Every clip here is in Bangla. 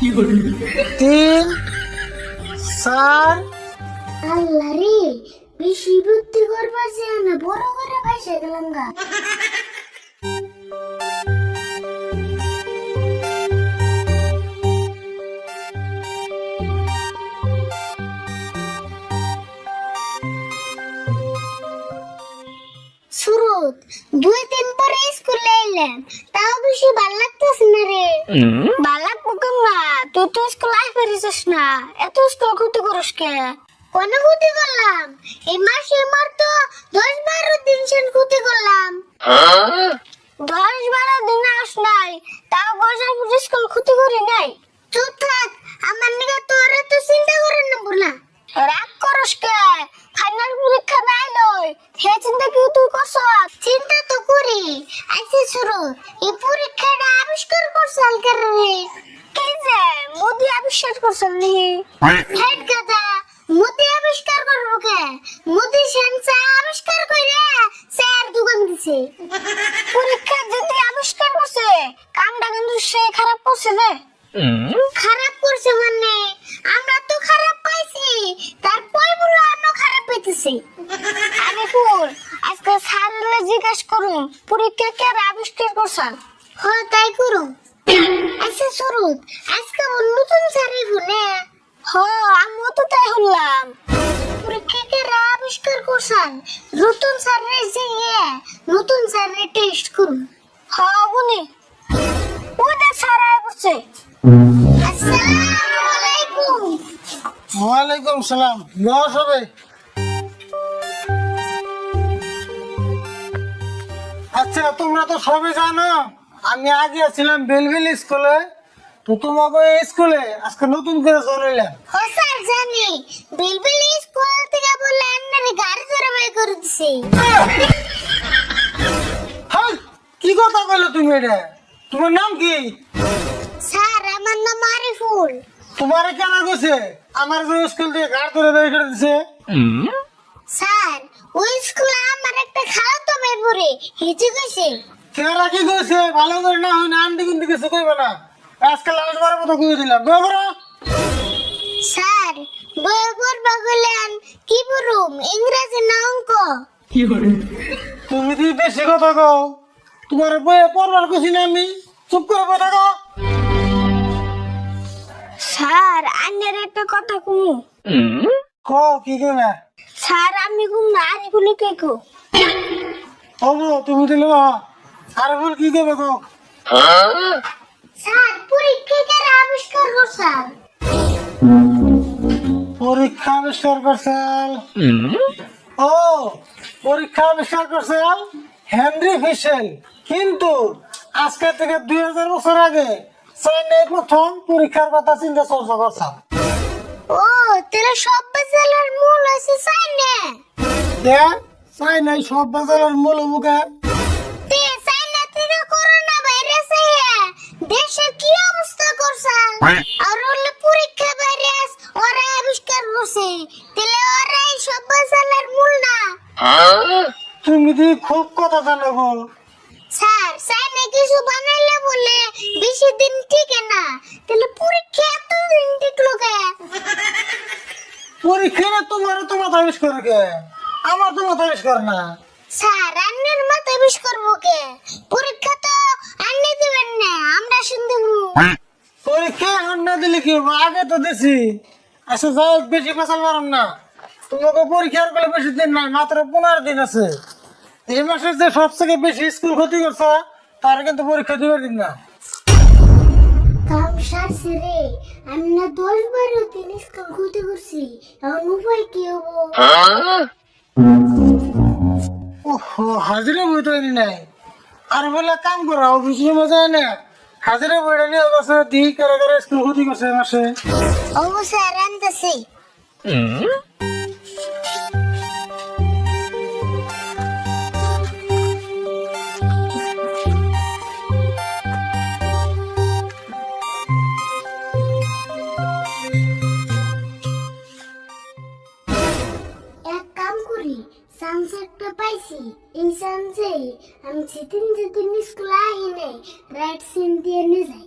তিন চার। আল্লাহ রে, বেশি বুদ্ধি করবার যে না বড় করে ভাইসা গেলাম গা। সুরত 2 দিন পরে স্কুলে এলাম, তাও বেশি ভাল লাগতেছে না রে। ভাল লাগবো কেন না, তুই তো স্কুল আই পারিস না, এত স্কুল ক্ষতি করিস কে? কোন ক্ষতি করলাম? এই মাসে আমার তো 10-12 দিন সেন ক্ষতি করলাম। 10-12 দিন আস নাই, তাও বছর পুরো স্কুল ক্ষতি করি নাই। চুপ থাক, আমার নিকে তোর এত চিন্তা করেন না বলা। রাগ করস কে? ফাইনাল পরীক্ষা নাই লই, হে চিন্তা কি তুই করছ? চিন্তা তো করি। আচ্ছা শুরু, এই পরীক্ষাটা আবিষ্কার করছাল কে রে? কে যে মোদি আবিষ্কার করছাল নি? হেড গাদা, মোদি আবিষ্কার করব কে? মোদি সেন্সা আবিষ্কার কইরে স্যার দোকান দিছে। পরীক্ষা যদি আবিষ্কার করছে, কামটা কিন্তু সে খারাপ করছে রে। খারাপ করছে মানে আমরা তো খারাপ পাইছি, তারপর বলো আমরা খারাপ পাইতেছি। আরে ফুল, আজকে স্যারলে জিজ্ঞাসা করুন পরীক্ষা কে আবিষ্কার করছেন। হ্যাঁ তাই করুন। আচ্ছা সুরুত, আজকে নতুন স্যারই শুনে। হ্যাঁ আমিও তো তাই শুনলাম। পরীক্ষা কে আবিষ্কার করছেন, নতুন স্যারে যে নতুন স্যারে টেস্ট করুন। হ্যাঁ বুনি, ওদের স্যার আয় বসে। আসসালামু আলাইকুম। ওয়ালাইকুম সালাম। বস হবে। আচ্ছা তোমরা তো সবাই জানো আমি আগে ছিলাম বেলভিল স্কুলে, তো তোমাকে এই স্কুলে আজকে নতুন করে চলাইলাম। ও স্যার জানি, বিলবিল স্কুল থেকে বললে আন্নারে গাড়ি ধরে বের করে দিছে। হ্যাঁ কি কথা বলো তুমি? এটা তোমার নাম কি? স্যার আমার নাম আরিফুল। তোমার কেন গেছে আমার স্কুল থেকে গাড়ি ধরে বের করে দিছে? স্যার ওই স্কুলে আমার একটা খালাতো ভাই পড়ে, হিজে গেছে। কেরা কি গেছে ভালো করে না হয় না আন্টি কিন্তু কিছু কইবে না, আজকে লাস্ট বারের মতো কই দিলাম গোবরা। স্যার বই পড়বা গেলেন কি পড়ুম, ইংরেজি না অঙ্ক? তুমি যদি বেশি কথা কও, তোমার বইয়ে পড়বার কইছি না আমি, চুপ করে কথা কও। স্যার আন্নের একটা কথা কমু। কও কি কইবে? স্যার আমি কম না আরিফুল কে কো। ওগো তুমি দিলে আর বল কি কইবে কও। স্যার পরীক্ষা কে আবিষ্কার করছেন? পরীক্ষা আবিষ্কার করছেন? ও পরীক্ষা আবিষ্কার করছেন হেনরি ফিশেল, কিন্তু আজকে থেকে 2000 বছর আগে চাইনায় প্রথম পরীক্ষার কথা চিন্তা চর্চা করছে। ও তাহলে সব বাজারের মূল আছে চাইনা। চাইনায় সব বাজারের মূল মুখে। তে চাইনা থেকে করোনা ভাইরাস আইয়া দেশের কি অবস্থা করছে? আর ওলে পরীক্ষা ভাইরাস ওরা আবিষ্কার করছে, তাহলে ওরাই সব বাজারের মূল না? তুমি দি খুব কথা জানো গো। স্যার চাইনা কিছু বানাইলে বলে বেশি দিন টিকে না, তাহলে পরীক্ষা এত দিন টিকলো কে? পরীক্ষা না তোমার মাথা আবিষ্কার কে, আমার তো মাথা আবিষ্কার না। স্যার আন্নের মাথা বিষ করবো কে? পরীক্ষা তো আন্নে দিবেন না, আমরা শুনতে পরীক্ষা এখন না দিলে কি হবে? আগে তো দিছি। আচ্ছা যাই হোক, বেশি পেশাল মারাম না। তোমাকে পরীক্ষার বলে বেশি দিন নাই, মাত্র 15 দিন আছে। এই মাসে যে সব থেকে বেশি স্কুল ক্ষতি করছে তার কিন্তু পরীক্ষা দিবার দিন না। কাম সারছে রে, আমি না 10-12 দিন স্কুল ক্ষতি করছি, এখন উপায় কি হবো? ওহো হাজিরা বইটা নাই, আর বলে কাম করা অফিসে মজা না, হাজিরা বইটা নিয়ে বসে দি করে করে স্কুল ক্ষতি করছে এই মাসে। ও স্যার আনতেছি। এক কাম করি, সানসেটটা পাইছি, এই সানসে আমি যেদিন স্কুল আহি নাই রাইট সিন দিয়ে নিয়ে যাই।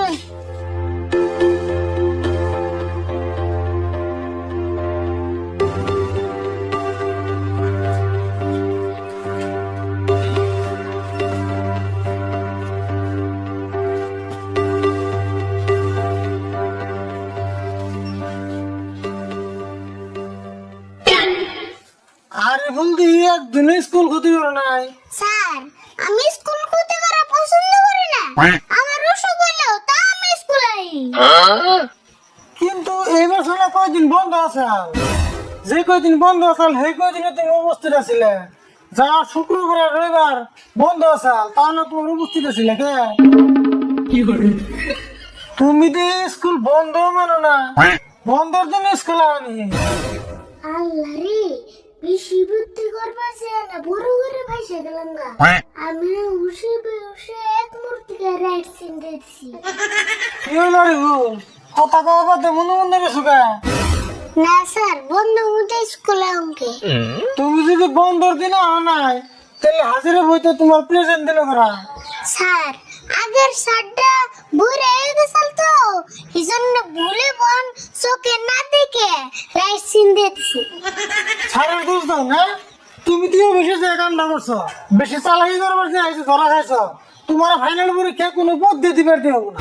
ধরুন। আরে বলদি একদিন স্কুল ক্ষতি করে নাই। স্যার, আমি স্কুল ক্ষতি করা পছন্দ করি না। আমার অসুখ হলেও তা আমি স্কুল আই। কিন্তু এই বছর কয়দিন বন্ধ আছে, যে কয়দিন বন্ধ আছে সেই কয়দিনে তুমি উপস্থিত আছিলে। যা শুক্রবার আর রবিবার বন্ধ আছে তাহলে তোমার উপস্থিত আছিলে কে? তুমি তো স্কুল বন্ধ মানো না, বন্ধের দিন স্কুল আনি। আল্লাহ রে, বেশি বুদ্ধি করবার চেয়ে না বড় করে ভাইসে গেলাম গা। আমি উসে বসে এক মূর্তিকে রাইট সিন দেখছি। কি হলো রে ভুল কথা কওয়া বাদে মনে মনে গেছো কে? না স্যার, বন্ধু মুঝে স্কুলে অঙ্কে। তুমি যদি বন্ধের দিন আও নাই তাহলে হাজিরা বইতে তোমার প্রেজেন্ট দিলে করা। স্যার, আগের সারটা বুড়ে হয়ে গেছিল তো, এই জন্য ভুলে বন চোখে না দেখে রাইট সিন দেখছি। সারের দোষ দাও না, তুমি তো বেশি কামটা করছো, বেশি চালাকি করবার যে আইসো ধরা খাইছো। তোমার ফাইনাল পরীক্ষা কোনো পদ্ধতি বেরতে হবে না।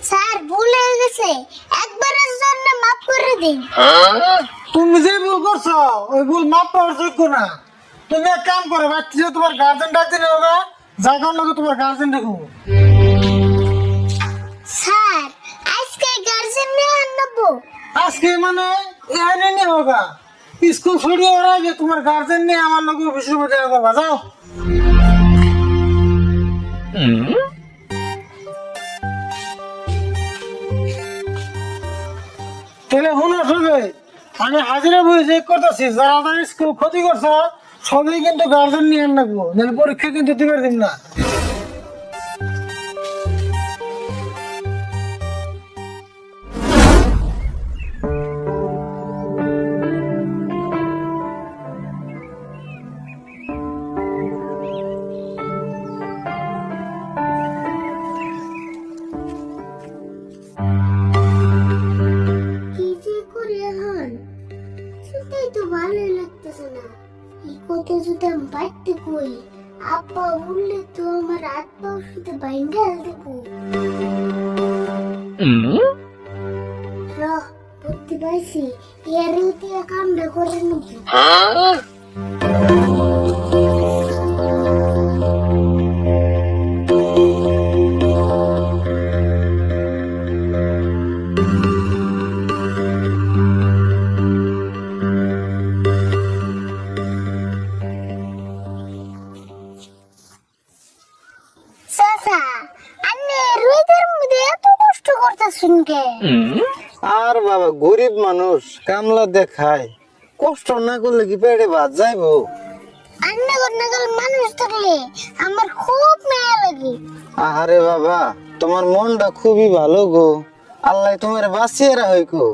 স্যার, ভুল হয়ে গেছে, একবারের জন্য মাফ করে দিন। তুমি যে ভুল করছো ওই ভুল মাপ পাওয়ার যোগ্য না। তুমি এক কাম করো, বাচ্চা তোমার গার্জেন ডাকতে হবে, যার কারণে তোমার গার্জেন দেখো। স্যার, আজকে গার্জেন নিয়ে আনবো। আজকে মানে এনে নিয়ে হোগা, স্কুল ছুটি হওয়ার আগে তোমার গার্জেন নিয়ে আমার লোক অফিসের মধ্যে দেখা করবা, যাও। তাহলে মনে আসবে আমি হাজিরা বই চেক করতেছি, যারা যারা স্কুল ক্ষতি করছো সবাই কিন্তু গার্জেন নিয়ে রাখবো, নাহলে পরীক্ষা কিন্তু দিবার দিন না। কি যে করি এখন, সেটাই তো ভালো লাগতেছে না। এই কথা যদি আমি বাড়তে কই, আপা বললে তো আমার হাত পাও শুধু বাইঙ্গা দেবো। বুদ্ধি পাইছি, এর দিয়ে কামটা করে নাকি। চাচা, আপনি রোদের মধ্যে এত কষ্ট করতেছেন কে? আর বাবা গরিব মানুষ, কামলা দেখায়, কষ্ট না করলে কি পেটে ভাত যাইবো? নাগাল মানুষ থাকলে আমার খুব মায়া লাগে। আরে বাবা তোমার মনটা খুবই ভালো গো, আল্লাহ তোমার বাঁচিয়ে রাখে গো।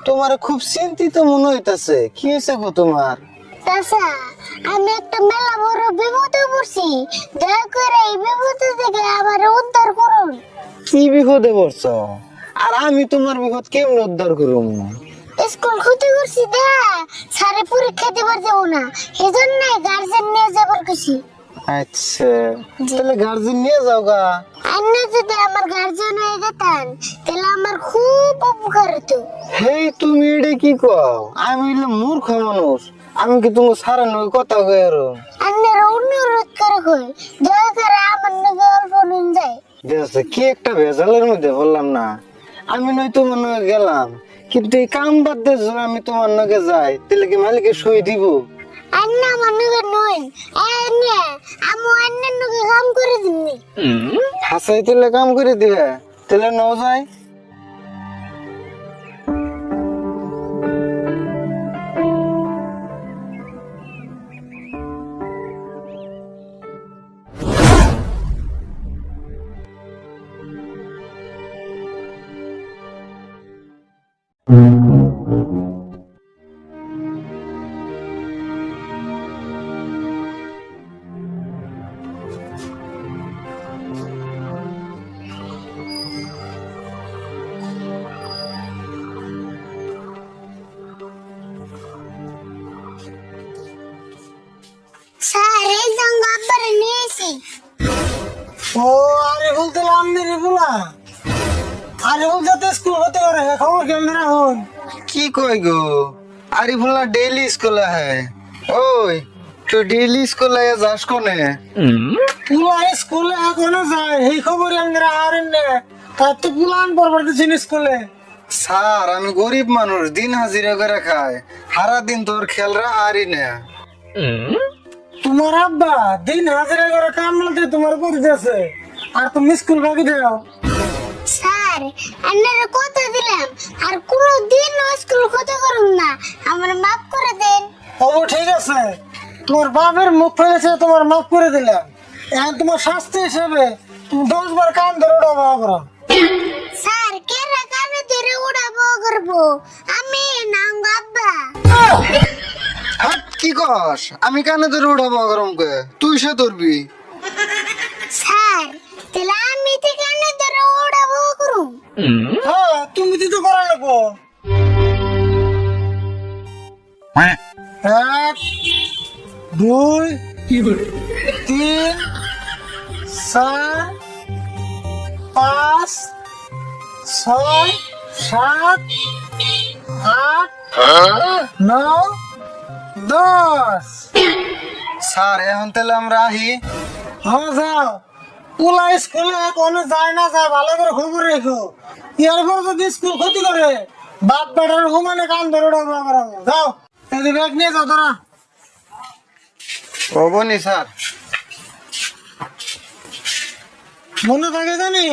তোমার খুব চিন্তিত মনে হইতাছে, কি হয়েছে গো তোমার? চাচা, আমি একটা মেলা বড় বিপদে পড়ছি, দয়া করে এই বিপদ থেকে আমার উদ্ধার করুন। কি বিপদে পড়ছ? আর আমি তোমার বিপদ কেমন উদ্ধার করুম? স্কুল ক্ষতি করছি দে, সারে পরীক্ষা দেবার দেবো না, এই জন্য গার্জেন নিয়ে যাবার খুশি। আচ্ছা তাহলে গার্জেন নিয়ে যাও গা। আপনি যদি আমার গার্জেন হয়ে যেতেন তাহলে আমার খুব উপকার হতো। হেই তুমি এটা কি কও? আমি হইলাম মূর্খ মানুষ, আমি কি তোমার সারা নয় কথা কই আর? আপনার অনুরোধ করে কই, দয়া করে আমার নাকি অল্প নুন যায়। দেখছো কি একটা ভেজালের মধ্যে বললাম না, আমি নয় তোমার নয় গেলাম, কিন্তু এই কাম বাদ দিয়ে যদি আমি তোমার নগে যাই তাহলে কি মালিকে সই দিব? আন্না আমার নাকি নয়, এনে আমি অন্যের নাকি কাম করে দিননি। হাসাই তুলে কাম করে দিবে, তাহলে নাও যাই। ও আরিফুল তো আমনেরি বলা আরিফুল যাতে স্কুল হতে পারে খবর কেমন রাখুন কি কই গো আরিফুল্লাহ ডেইলি স্কুলে হ্যাঁ ওই তুই ডেইলি স্কুলে যাস কোনে পুলা স্কুলে এখনো যায় এই খবর আমরা হারেন না তার তো পুলান পরবার দিচ্ছেন স্কুলে স্যার আমি গরিব মানুষ দিন হাজিরা করে খাই সারা দিন তোর খেয়াল হারি না তোমার আব্বা দিন হাজিরা করে কামলাতে তোমার করে দিয়েছে আর তুমি স্কুল বাকি দাও স্যার আপনারা কথা দিলাম আর কোনো দিন স্কুল ক্ষতি করুন না আমার মাফ করে দেন। ও ঠিক আছে তোমার বাপের মুখ ফেলেছে তোমার মাফ করে দিলাম এখন তোমার শাস্তি হিসেবে তুমি 10 বার কান ধরে উঠাবো করো স্যার কেরা কানে ধরে উড়াবো করবো আমি নাম আব্বা। হাট কি কস আমি কানে ধরে উঠাবো গরমকে তুই সে ধরবি স্যার তাহলে আমি তো কানে ধরে উড়াবো করুম। হ্যাঁ তুমি তো করা লাগবো 1 2 3 4 5 6 7 8 9 10 স্যার এখন তাহলে আমরা আহি হ্যাঁ যাও পুলা স্কুলে কোনো যায় না যায় ভালো করে খবর রেখো এরপর যদি স্কুল ক্ষতি করে বাপ বেটার হুমানে কান ধরে উঠাবো যাও এই ব্যাগ নিয়ে যাও তোরা হবনি স্যার মনে থাকে জানি